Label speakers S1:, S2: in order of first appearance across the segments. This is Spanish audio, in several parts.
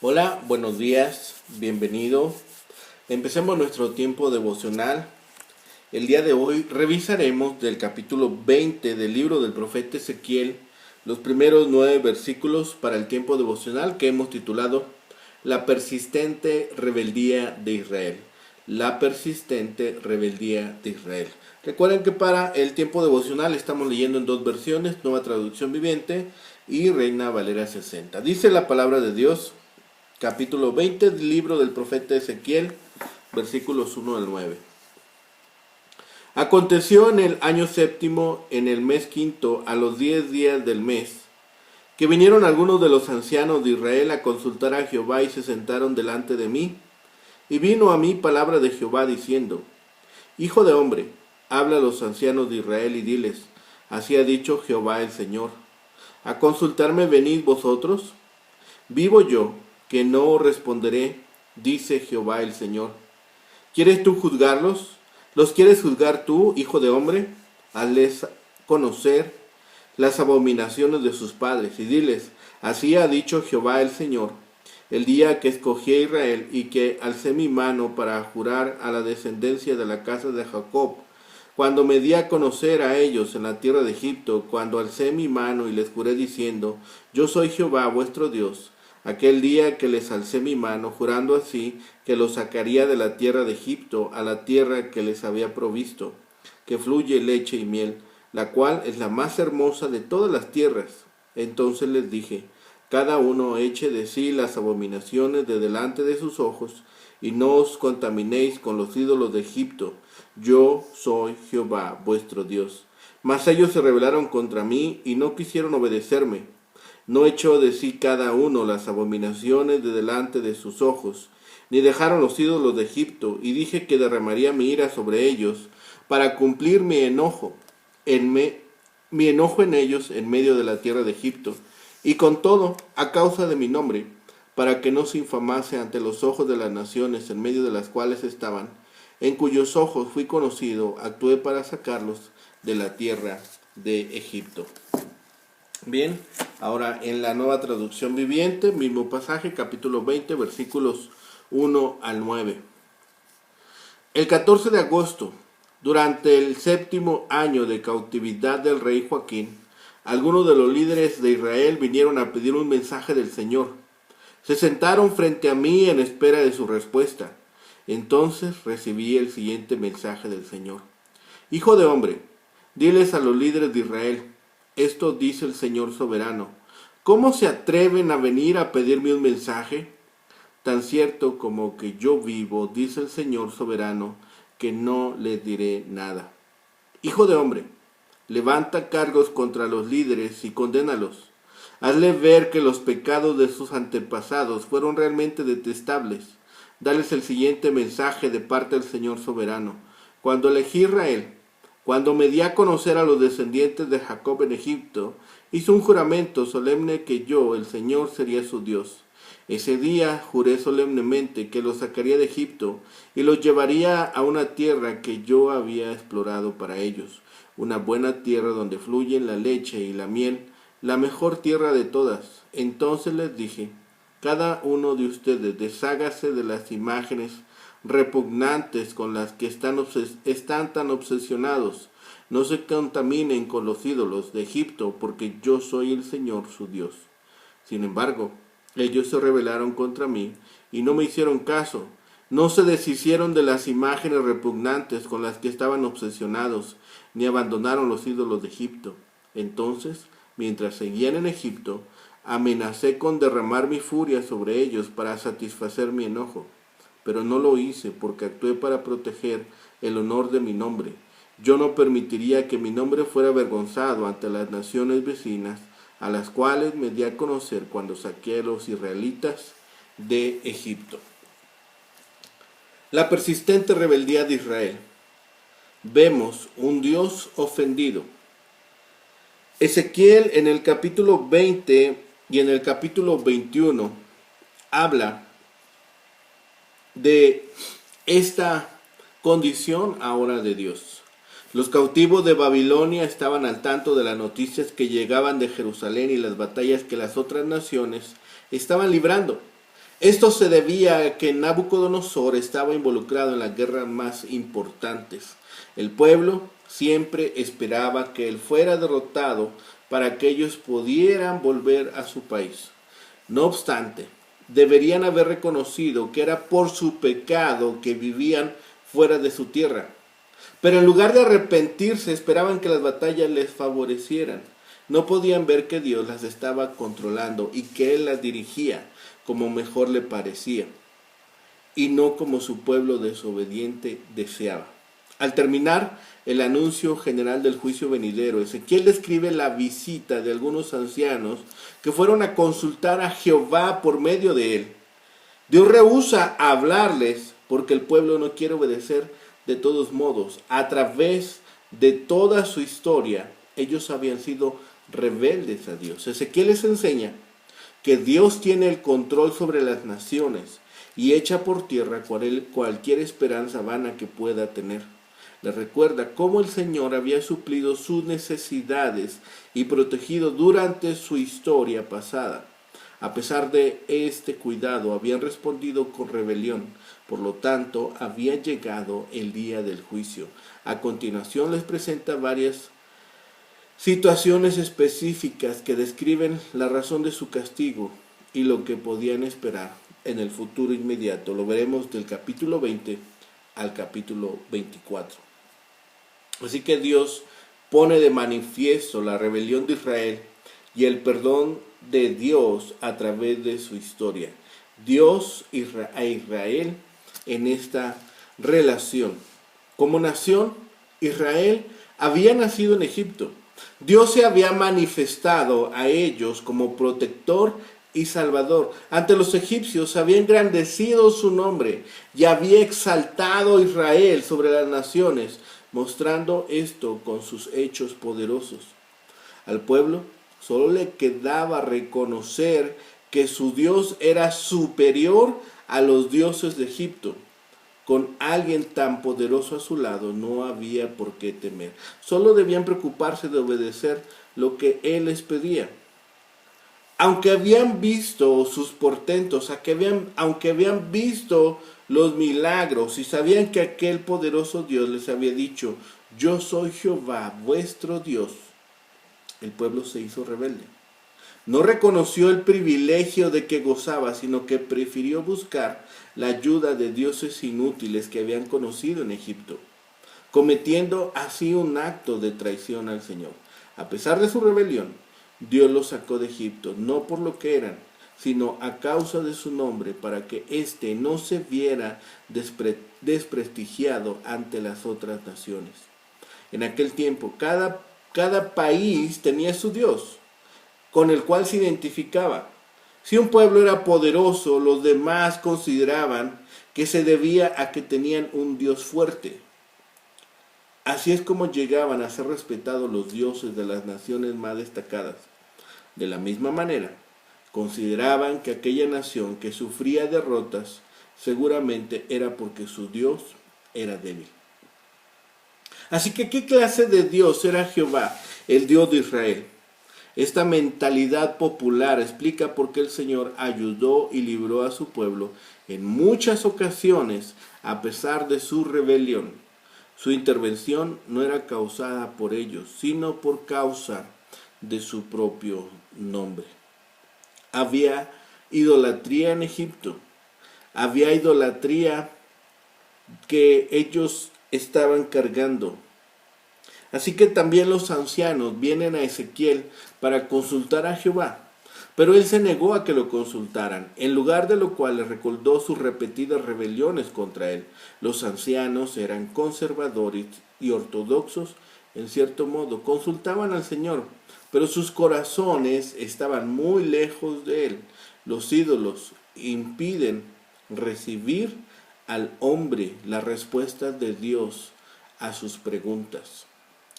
S1: Hola, buenos días, bienvenido. Empecemos nuestro tiempo devocional. El día de hoy revisaremos del capítulo 20 del libro del profeta Ezequiel los primeros 9 versículos para el tiempo devocional que hemos titulado La persistente rebeldía de Israel. La persistente rebeldía de Israel. Recuerden que para el tiempo devocional estamos leyendo en dos versiones, Nueva Traducción Viviente y Reina Valera 60. Dice la palabra de Dios, capítulo 20 del libro del profeta Ezequiel, versículos 1 al 9. Aconteció en el año séptimo, en el mes quinto, a los 10 días del mes, que vinieron algunos de los ancianos de Israel a consultar a Jehová y se sentaron delante de mí. Y vino a mí palabra de Jehová diciendo: Hijo de hombre, habla a los ancianos de Israel y diles: Así ha dicho Jehová el Señor. ¿A consultarme venid vosotros? Vivo yo, que no responderé, dice Jehová el Señor. ¿Quieres tú juzgarlos? ¿Los quieres juzgar tú, hijo de hombre? Hazles conocer las abominaciones de sus padres, y diles: Así ha dicho Jehová el Señor, el día que escogí a Israel, y que alcé mi mano para jurar a la descendencia de la casa de Jacob, cuando me di a conocer a ellos en la tierra de Egipto, cuando alcé mi mano y les juré diciendo: Yo soy Jehová vuestro Dios. Aquel día que les alcé mi mano, jurando así, que los sacaría de la tierra de Egipto a la tierra que les había provisto, que fluye leche y miel, la cual es la más hermosa de todas las tierras. Entonces les dije: cada uno eche de sí las abominaciones de delante de sus ojos, y no os contaminéis con los ídolos de Egipto. Yo soy Jehová vuestro Dios. Mas ellos se rebelaron contra mí y no quisieron obedecerme. No echó de sí cada uno las abominaciones de delante de sus ojos, ni dejaron los ídolos de Egipto, y dije que derramaría mi ira sobre ellos, para cumplir mi enojo en ellos en medio de la tierra de Egipto, y con todo, a causa de mi nombre, para que no se infamase ante los ojos de las naciones en medio de las cuales estaban, en cuyos ojos fui conocido, actué para sacarlos de la tierra de Egipto. Bien, ahora en la Nueva Traducción Viviente, mismo pasaje, capítulo 20, versículos 1 al 9. El 14 de agosto, durante el séptimo año de cautividad del rey Joaquín, algunos de los líderes de Israel vinieron a pedir un mensaje del Señor. Se sentaron frente a mí en espera de su respuesta. Entonces recibí el siguiente mensaje del Señor: Hijo de hombre, diles a los líderes de Israel: esto dice el Señor soberano. ¿Cómo se atreven a venir a pedirme un mensaje? Tan cierto como que yo vivo, dice el Señor soberano, que no les diré nada. Hijo de hombre, levanta cargos contra los líderes y condénalos. Hazle ver que los pecados de sus antepasados fueron realmente detestables. Dales el siguiente mensaje de parte del Señor soberano. Cuando elegí Israel, cuando me di a conocer a los descendientes de Jacob en Egipto, hice un juramento solemne que yo, el Señor, sería su Dios. Ese día juré solemnemente que los sacaría de Egipto y los llevaría a una tierra que yo había explorado para ellos, una buena tierra donde fluyen la leche y la miel, la mejor tierra de todas. Entonces les dije: cada uno de ustedes deshágase de las imágenes repugnantes con las que están tan obsesionados. No se contaminen con los ídolos de Egipto, porque yo soy el Señor su Dios. Sin embargo, ellos se rebelaron contra mí y no me hicieron caso. No se deshicieron de las imágenes repugnantes con las que estaban obsesionados, ni abandonaron los ídolos de Egipto. Entonces, mientras seguían en Egipto, amenacé con derramar mi furia sobre ellos para satisfacer mi enojo. Pero no lo hice porque actué para proteger el honor de mi nombre. Yo no permitiría que mi nombre fuera avergonzado ante las naciones vecinas, a las cuales me di a conocer cuando saqué a los israelitas de Egipto. La persistente rebeldía de Israel. Vemos un Dios ofendido. Ezequiel en el capítulo 20 y en el capítulo 21 habla de esta condición ahora de Dios. Los cautivos de Babilonia estaban al tanto de las noticias que llegaban de Jerusalén y las batallas que las otras naciones estaban librando. Esto se debía a que Nabucodonosor estaba involucrado en las guerras más importantes. El pueblo siempre esperaba que él fuera derrotado para que ellos pudieran volver a su país. No obstante, deberían haber reconocido que era por su pecado que vivían fuera de su tierra. Pero en lugar de arrepentirse, esperaban que las batallas les favorecieran. No podían ver que Dios las estaba controlando y que Él las dirigía como mejor le parecía, y no como su pueblo desobediente deseaba. Al terminar el anuncio general del juicio venidero, Ezequiel describe la visita de algunos ancianos que fueron a consultar a Jehová por medio de él. Dios rehúsa hablarles porque el pueblo no quiere obedecer de todos modos. A través de toda su historia, ellos habían sido rebeldes a Dios. Ezequiel les enseña que Dios tiene el control sobre las naciones y echa por tierra cualquier esperanza vana que pueda tener. Les recuerda cómo el Señor había suplido sus necesidades y protegido durante su historia pasada. A pesar de este cuidado, habían respondido con rebelión. Por lo tanto, había llegado el día del juicio. A continuación les presenta varias situaciones específicas que describen la razón de su castigo y lo que podían esperar en el futuro inmediato. Lo veremos del capítulo 20 al capítulo 24. Así que Dios pone de manifiesto la rebelión de Israel y el perdón de Dios a través de su historia. Dios a Israel en esta relación. Como nación, Israel había nacido en Egipto. Dios se había manifestado a ellos como protector y salvador. Ante los egipcios había engrandecido su nombre y había exaltado a Israel sobre las naciones, mostrando esto con sus hechos poderosos. Al pueblo solo le quedaba reconocer que su Dios era superior a los dioses de Egipto. Con alguien tan poderoso a su lado no había por qué temer. Solo debían preocuparse de obedecer lo que Él les pedía. Aunque habían visto sus portentos, aunque habían visto los milagros y sabían que aquel poderoso Dios les había dicho: yo soy Jehová, vuestro Dios, el pueblo se hizo rebelde. No reconoció el privilegio de que gozaba, sino que prefirió buscar la ayuda de dioses inútiles que habían conocido en Egipto, cometiendo así un acto de traición al Señor. A pesar de su rebelión, Dios los sacó de Egipto, no por lo que eran, sino a causa de su nombre, para que éste no se viera desprestigiado ante las otras naciones. En aquel tiempo, cada país tenía su Dios, con el cual se identificaba. Si un pueblo era poderoso, los demás consideraban que se debía a que tenían un Dios fuerte. Así es como llegaban a ser respetados los dioses de las naciones más destacadas. De la misma manera, consideraban que aquella nación que sufría derrotas seguramente era porque su Dios era débil. Así que, ¿qué clase de Dios era Jehová, el Dios de Israel? Esta mentalidad popular explica por qué el Señor ayudó y libró a su pueblo en muchas ocasiones a pesar de su rebelión. Su intervención no era causada por ellos, sino por causa de su propio nombre. Había idolatría en Egipto. Había idolatría que ellos estaban cargando. Así que también los ancianos vienen a Ezequiel para consultar a Jehová, pero él se negó a que lo consultaran, en lugar de lo cual les recordó sus repetidas rebeliones contra él. Los ancianos eran conservadores y ortodoxos, en cierto modo, consultaban al Señor, pero sus corazones estaban muy lejos de él. Los ídolos impiden recibir al hombre las respuestas de Dios a sus preguntas.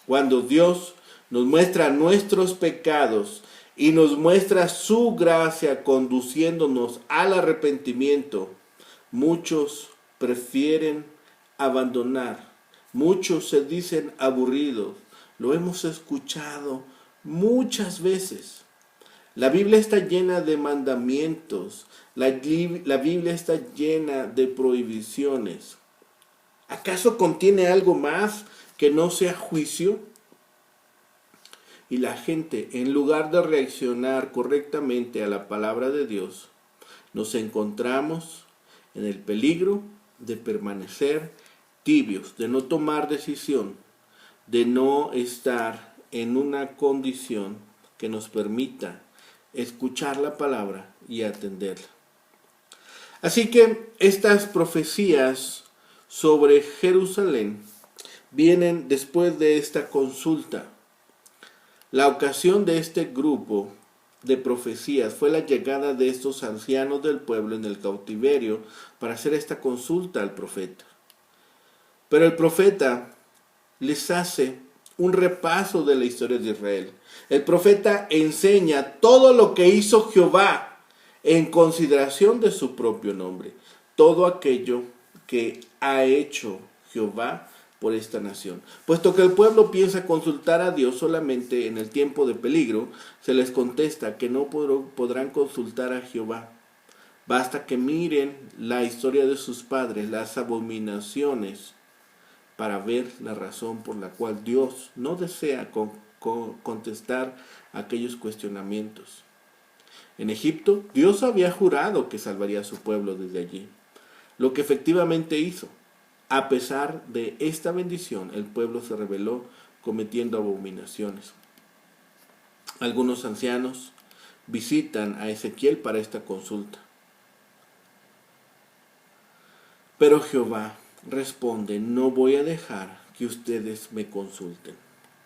S1: Cuando Dios nos muestra nuestros pecados y nos muestra su gracia conduciéndonos al arrepentimiento, muchos prefieren abandonar. Muchos se dicen aburridos. Lo hemos escuchado muchas veces. La Biblia está llena de mandamientos. La Biblia está llena de prohibiciones. ¿Acaso contiene algo más que no sea juicio? Y la gente, en lugar de reaccionar correctamente a la palabra de Dios, nos encontramos en el peligro de permanecer tibios, de no tomar decisión, de no estar en una condición que nos permita escuchar la palabra y atenderla. Así que estas profecías sobre Jerusalén vienen después de esta consulta. La ocasión de este grupo de profecías fue la llegada de estos ancianos del pueblo en el cautiverio para hacer esta consulta al profeta. Pero el profeta les hace un repaso de la historia de Israel. El profeta enseña todo lo que hizo Jehová en consideración de su propio nombre. Todo aquello que ha hecho Jehová por esta nación. Puesto que el pueblo piensa consultar a Dios solamente en el tiempo de peligro, se les contesta que no podrán consultar a Jehová. Basta que miren la historia de sus padres, las abominaciones, para ver la razón por la cual Dios no desea contestar aquellos cuestionamientos. En Egipto, Dios había jurado que salvaría a su pueblo desde allí, lo que efectivamente hizo. A pesar de esta bendición, el pueblo se rebeló cometiendo abominaciones. Algunos ancianos visitan a Ezequiel para esta consulta. Pero Jehová responde: no voy a dejar que ustedes me consulten.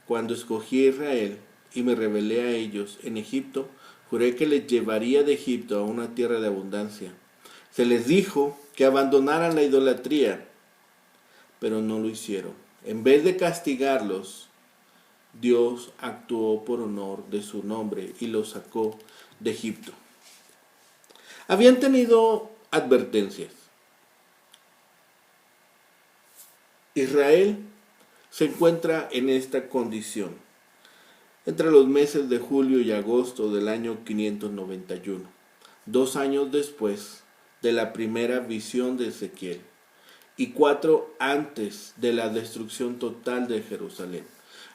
S1: Cuando escogí a Israel y me rebelé a ellos en Egipto, juré que les llevaría de Egipto a una tierra de abundancia. Se les dijo que abandonaran la idolatría, pero no lo hicieron. En vez de castigarlos, Dios actuó por honor de su nombre y los sacó de Egipto. Habían tenido advertencias. Israel se encuentra en esta condición entre los meses de julio y agosto del año 591, 2 años después de la primera visión de Ezequiel y 4 antes de la destrucción total de Jerusalén.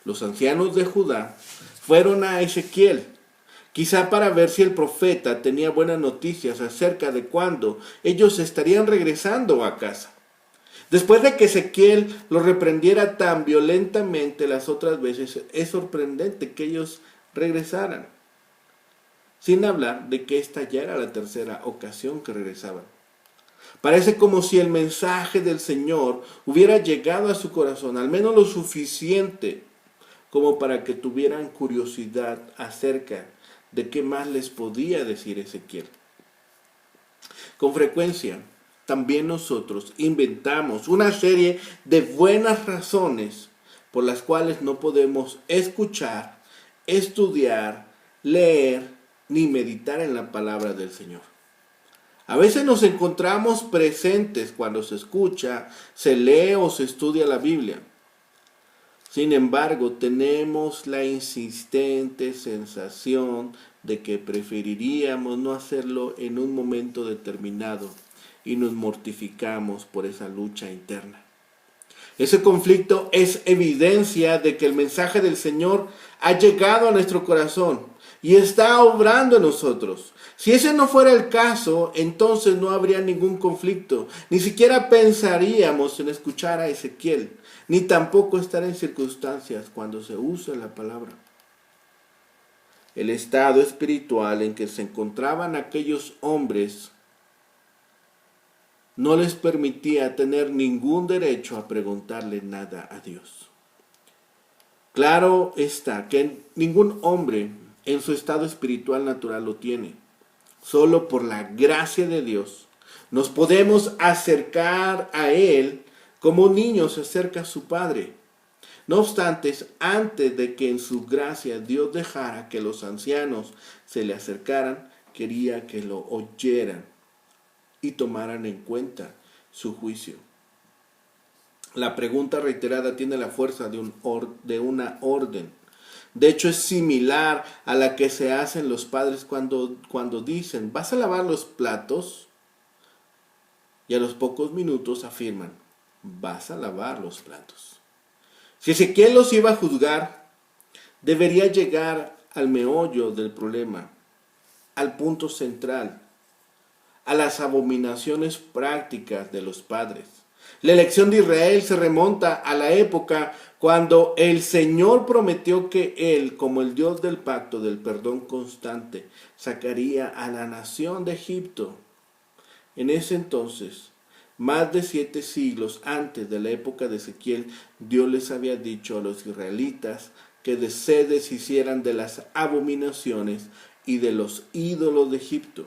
S1: Los ancianos de Judá fueron a Ezequiel, quizá para ver si el profeta tenía buenas noticias acerca de cuándo ellos estarían regresando a casa. Después de que Ezequiel los reprendiera tan violentamente las otras veces, es sorprendente que ellos regresaran, sin hablar de que esta ya era la tercera ocasión que regresaban. Parece como si el mensaje del Señor hubiera llegado a su corazón, al menos lo suficiente como para que tuvieran curiosidad acerca de qué más les podía decir Ezequiel. Con frecuencia, también nosotros inventamos una serie de buenas razones por las cuales no podemos escuchar, estudiar, leer ni meditar en la palabra del Señor. A veces nos encontramos presentes cuando se escucha, se lee o se estudia la Biblia. Sin embargo, tenemos la insistente sensación de que preferiríamos no hacerlo en un momento determinado y nos mortificamos por esa lucha interna. Ese conflicto es evidencia de que el mensaje del Señor ha llegado a nuestro corazón y está obrando en nosotros. Si ese no fuera el caso, entonces no habría ningún conflicto. Ni siquiera pensaríamos en escuchar a Ezequiel, ni tampoco estar en circunstancias cuando se usa la palabra. El estado espiritual en que se encontraban aquellos hombres no les permitía tener ningún derecho a preguntarle nada a Dios. Claro está que ningún hombre en su estado espiritual natural lo tiene. Solo por la gracia de Dios nos podemos acercar a Él como un niño se acerca a su padre. No obstante, antes de que en su gracia Dios dejara que los ancianos se le acercaran, quería que lo oyeran y tomaran en cuenta su juicio. La pregunta reiterada tiene la fuerza de una orden. De hecho, es similar a la que se hacen los padres cuando dicen, ¿vas a lavar los platos? Y a los pocos minutos afirman, vas a lavar los platos. Si Ezequiel los iba a juzgar, debería llegar al meollo del problema, al punto central, a las abominaciones prácticas de los padres. La elección de Israel se remonta a la época cuando el Señor prometió que Él, como el Dios del pacto del perdón constante, sacaría a la nación de Egipto. En ese entonces, más de 7 siglos antes de la época de Ezequiel, Dios les había dicho a los israelitas que se deshicieran de las abominaciones y de los ídolos de Egipto.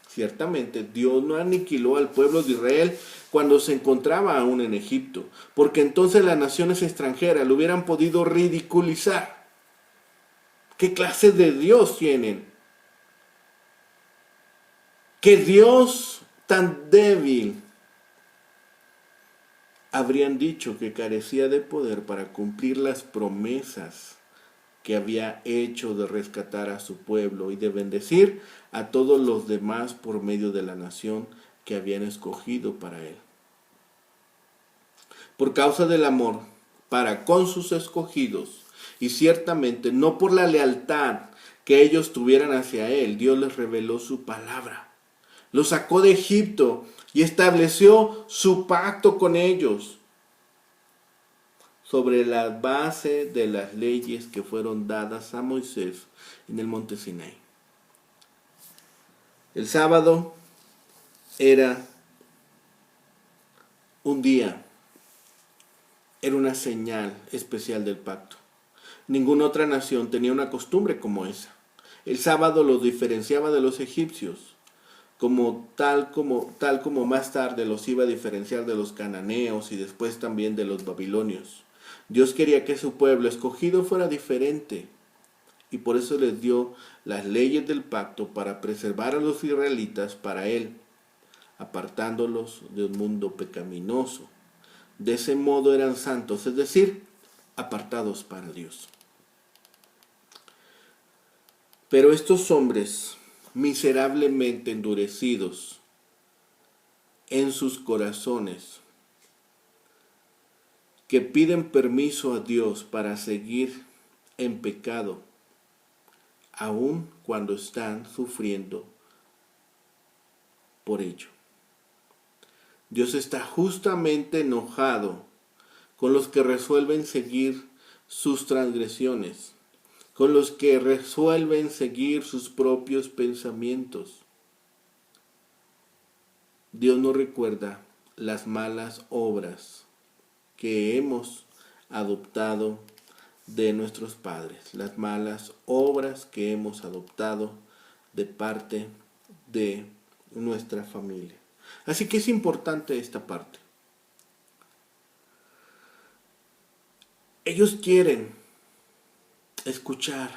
S1: Ciertamente, Dios no aniquiló al pueblo de Israel cuando se encontraba aún en Egipto, porque entonces las naciones extranjeras lo hubieran podido ridiculizar. ¿Qué clase de Dios tienen? ¿Qué Dios tan débil? Habrían dicho que carecía de poder para cumplir las promesas que había hecho de rescatar a su pueblo y de bendecir a todos los demás por medio de la nación que habían escogido para él. Por causa del amor para con sus escogidos, y ciertamente no por la lealtad que ellos tuvieran hacia él, Dios les reveló su palabra. Los sacó de Egipto y estableció su pacto con ellos sobre la base de las leyes que fueron dadas a Moisés en el monte Sinaí. El sábado era un día, era una señal especial del pacto. Ninguna otra nación tenía una costumbre como esa. El sábado los diferenciaba de los egipcios, tal como más tarde los iba a diferenciar de los cananeos y después también de los babilonios. Dios quería que su pueblo escogido fuera diferente y por eso les dio las leyes del pacto para preservar a los israelitas para él, apartándolos de un mundo pecaminoso. De ese modo eran santos, es decir, apartados para Dios. Pero estos hombres, miserablemente endurecidos en sus corazones, que piden permiso a Dios para seguir en pecado, aun cuando están sufriendo por ello. Dios está justamente enojado con los que resuelven seguir sus transgresiones, con los que resuelven seguir sus propios pensamientos. Dios no recuerda las malas obras que hemos adoptado de nuestros padres, las malas obras que hemos adoptado de parte de nuestra familia. Así que es importante esta parte. Ellos quieren escuchar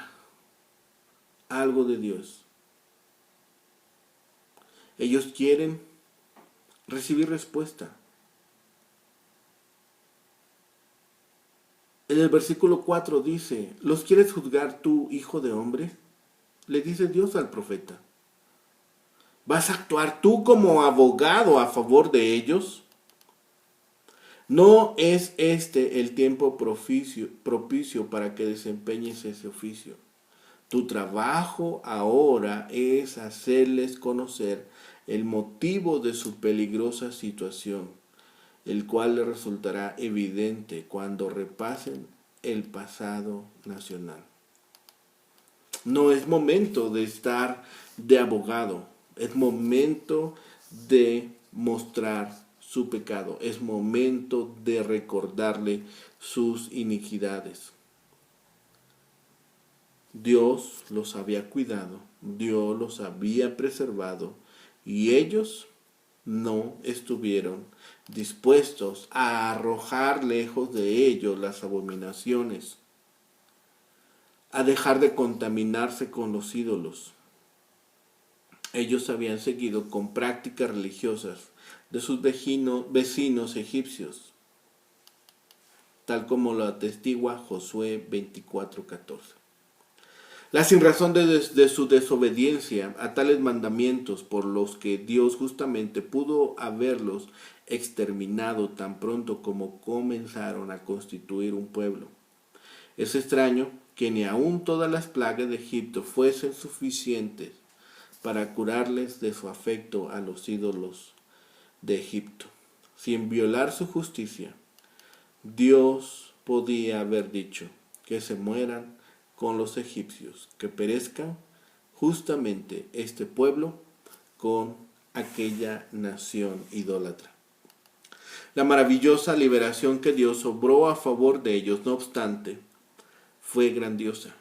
S1: algo de Dios. Ellos quieren recibir respuesta. En el versículo 4 dice, ¿los quieres juzgar tú, hijo de hombre? Le dice Dios al profeta. ¿Vas a actuar tú como abogado a favor de ellos? ¿No es este el tiempo propicio para que desempeñes ese oficio? Tu trabajo ahora es hacerles conocer el motivo de su peligrosa situación, el cual les resultará evidente cuando repasen el pasado nacional. No es momento de estar de abogado, es momento de mostrar su pecado, es momento de recordarle sus iniquidades. Dios los había cuidado, Dios los había preservado y ellos no estuvieron dispuestos a arrojar lejos de ellos las abominaciones, a dejar de contaminarse con los ídolos. Ellos habían seguido con prácticas religiosas de sus vecinos egipcios. tal como lo atestigua Josué 24:14. La sinrazón de su desobediencia a tales mandamientos por los que Dios justamente pudo haberlos exterminado tan pronto como comenzaron a constituir un pueblo. Es extraño que ni aun todas las plagas de Egipto fuesen suficientes para curarles de su afecto a los ídolos de Egipto. Sin violar su justicia, Dios podía haber dicho que se mueran con los egipcios, que perezcan justamente este pueblo con aquella nación idólatra. La maravillosa liberación que Dios obró a favor de ellos, no obstante, fue grandiosa.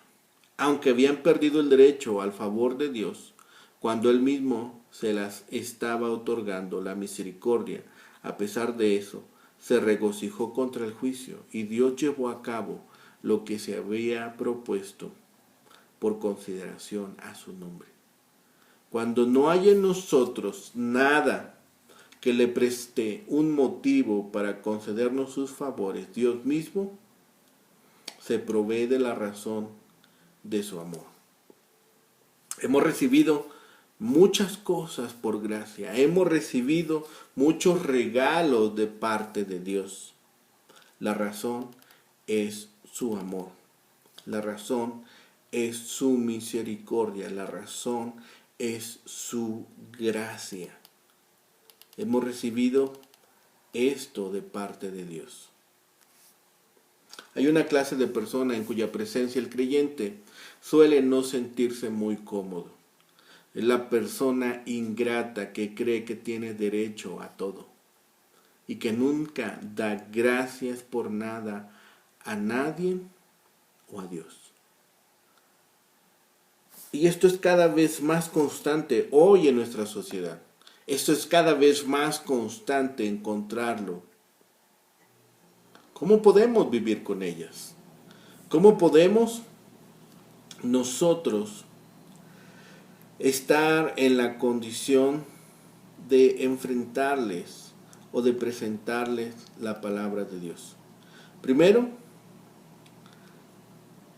S1: Aunque habían perdido el derecho al favor de Dios, cuando Él mismo se las estaba otorgando la misericordia, a pesar de eso, se regocijó contra el juicio y Dios llevó a cabo lo que se había propuesto por consideración a su nombre. Cuando no hay en nosotros nada que le preste un motivo para concedernos sus favores, Dios mismo se provee de la razón de su amor. Hemos recibido muchas cosas por gracia, hemos recibido muchos regalos de parte de Dios. La razón es su amor, la razón es su misericordia, la razón es su gracia. Hemos recibido esto de parte de Dios. Hay una clase de persona en cuya presencia el creyente suele no sentirse muy cómodo. Es la persona ingrata que cree que tiene derecho a todo y que nunca da gracias por nada a nadie o a Dios. Y esto es cada vez más constante hoy en nuestra sociedad. Esto es cada vez más constante encontrarlo. ¿Cómo podemos vivir con ellas? ¿Cómo podemos nosotros estar en la condición de enfrentarles o de presentarles la palabra de Dios? Primero,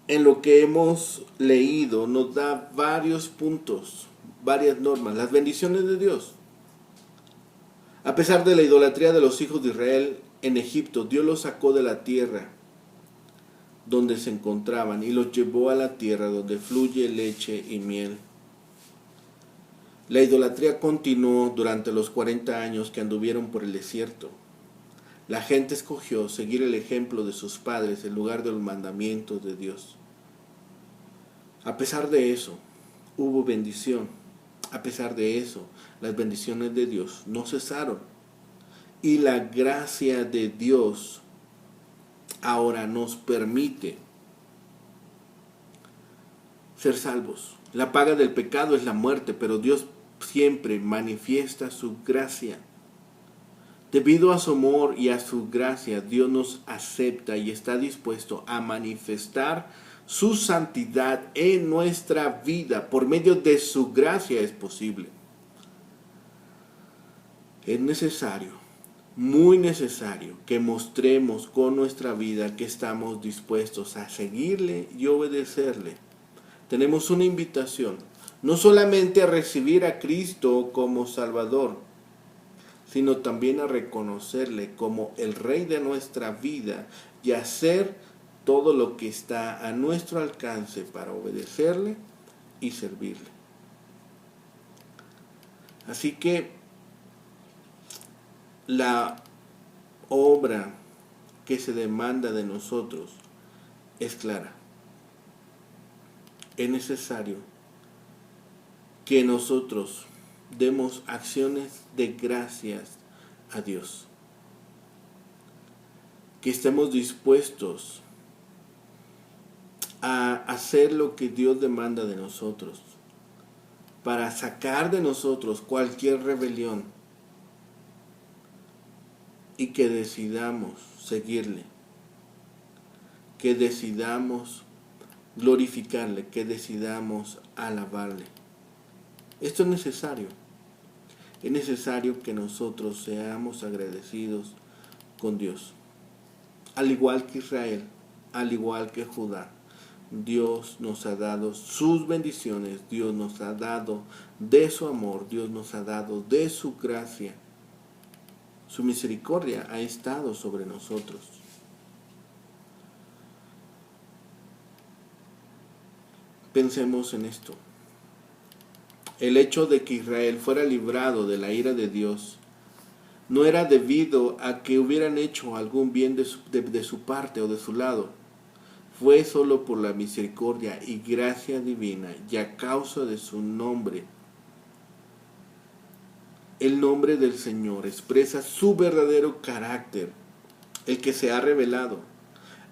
S1: en lo que hemos leído nos da varios puntos, varias normas, las bendiciones de Dios. A pesar de la idolatría de los hijos de Israel en Egipto, Dios los sacó de la tierra donde se encontraban y los llevó a la tierra donde fluye leche y miel. La idolatría continuó durante los 40 años que anduvieron por el desierto. La gente escogió seguir el ejemplo de sus padres en lugar de los mandamientos de Dios. A pesar de eso, hubo bendición. A pesar de eso, las bendiciones de Dios no cesaron. Y la gracia de Dios ahora nos permite ser salvos. La paga del pecado es la muerte, pero Dios siempre manifiesta su gracia. Debido a su amor y a su gracia, Dios nos acepta y está dispuesto a manifestar su santidad en nuestra vida. Por medio de su gracia es posible. Es necesario, muy necesario, que mostremos con nuestra vida que estamos dispuestos a seguirle y obedecerle. Tenemos una invitación, no solamente a recibir a Cristo como Salvador, sino también a reconocerle como el Rey de nuestra vida y hacer todo lo que está a nuestro alcance para obedecerle y servirle. Así que la obra que se demanda de nosotros es clara. Es necesario que nosotros demos acciones de gracias a Dios. Que estemos dispuestos a hacer lo que Dios demanda de nosotros, para sacar de nosotros cualquier rebelión y que decidamos seguirle, que decidamos glorificarle, que decidamos alabarle. Esto es necesario. Es necesario que nosotros seamos agradecidos con Dios. Al igual que Israel, al igual que Judá, Dios nos ha dado sus bendiciones, Dios nos ha dado de su amor, Dios nos ha dado de su gracia. Su misericordia ha estado sobre nosotros. Pensemos en esto. El hecho de que Israel fuera librado de la ira de Dios no era debido a que hubieran hecho algún bien de su parte o de su lado. Fue solo por la misericordia y gracia divina y a causa de su nombre. El nombre del Señor expresa su verdadero carácter, el que se ha revelado.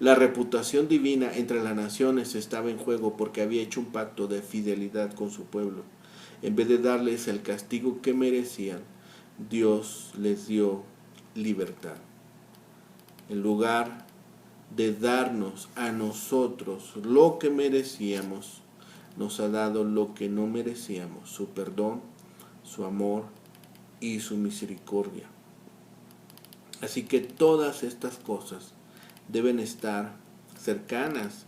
S1: La reputación divina entre las naciones estaba en juego porque había hecho un pacto de fidelidad con su pueblo. En vez de darles el castigo que merecían, Dios les dio libertad. En lugar de darnos a nosotros lo que merecíamos, nos ha dado lo que no merecíamos, su perdón, su amor y su misericordia. Así que todas estas cosas deben estar cercanas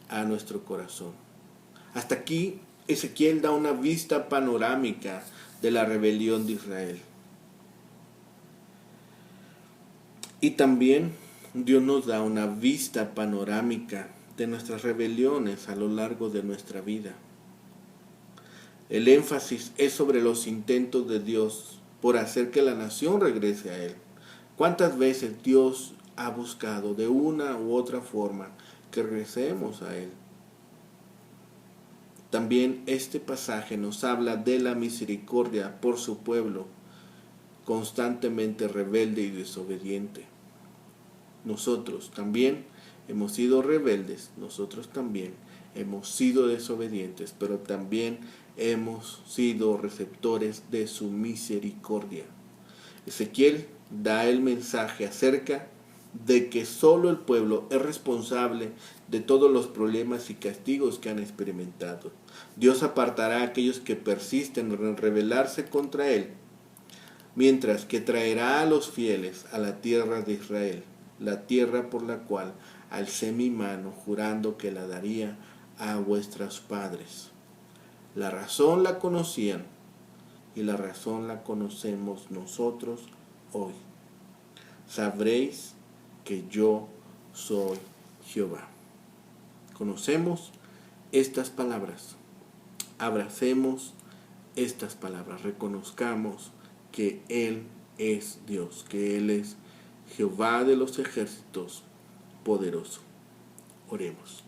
S1: a nuestro corazón. Hasta aquí Ezequiel da una vista panorámica de la rebelión de Israel. Y también Dios nos da una vista panorámica de nuestras rebeliones a lo largo de nuestra vida. El énfasis es sobre los intentos de Dios por hacer que la nación regrese a Él. ¿Cuántas veces Dios ha buscado de una u otra forma que regresemos a Él? También este pasaje nos habla de la misericordia por su pueblo, constantemente rebelde y desobediente. Nosotros también hemos sido rebeldes, nosotros también hemos sido desobedientes, pero también hemos sido receptores de su misericordia. Ezequiel da el mensaje acerca de que solo el pueblo es responsable de todos los problemas y castigos que han experimentado. Dios apartará a aquellos que persisten en rebelarse contra Él, mientras que traerá a los fieles a la tierra de Israel, la tierra por la cual alcé mi mano, jurando que la daría a vuestros padres. La razón la conocían y la razón la conocemos nosotros hoy. Sabréis que yo soy Jehová. Conocemos estas palabras. Abracemos estas palabras. Reconozcamos que Él es Dios, que Él es Jehová de los ejércitos, poderoso. Oremos.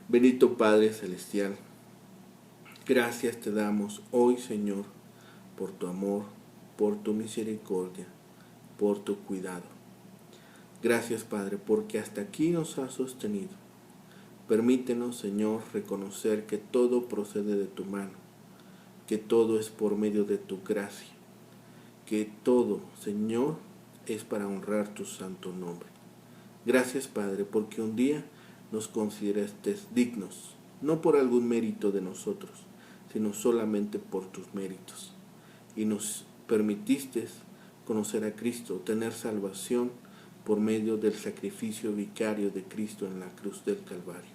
S1: Bendito Padre Celestial, gracias te damos hoy, Señor, por tu amor, por tu misericordia, por tu cuidado. Gracias, Padre, porque hasta aquí nos has sostenido. Permítenos, Señor, reconocer que todo procede de tu mano, que todo es por medio de tu gracia, que todo, Señor, es para honrar tu santo nombre. Gracias, Padre, porque un día nos consideraste dignos, no por algún mérito de nosotros, sino solamente por tus méritos. Y nos permitiste conocer a Cristo, tener salvación por medio del sacrificio vicario de Cristo en la cruz del Calvario.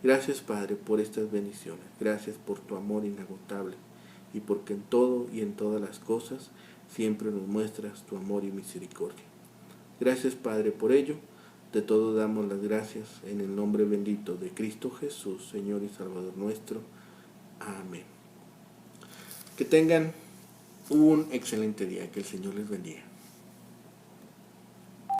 S1: Gracias, Padre, por estas bendiciones. Gracias por tu amor inagotable y porque en todo y en todas las cosas siempre nos muestras tu amor y misericordia. Gracias, Padre, por ello. De todo damos las gracias en el nombre bendito de Cristo Jesús, Señor y Salvador nuestro. Amén. Que tengan un excelente día. Que el Señor les bendiga.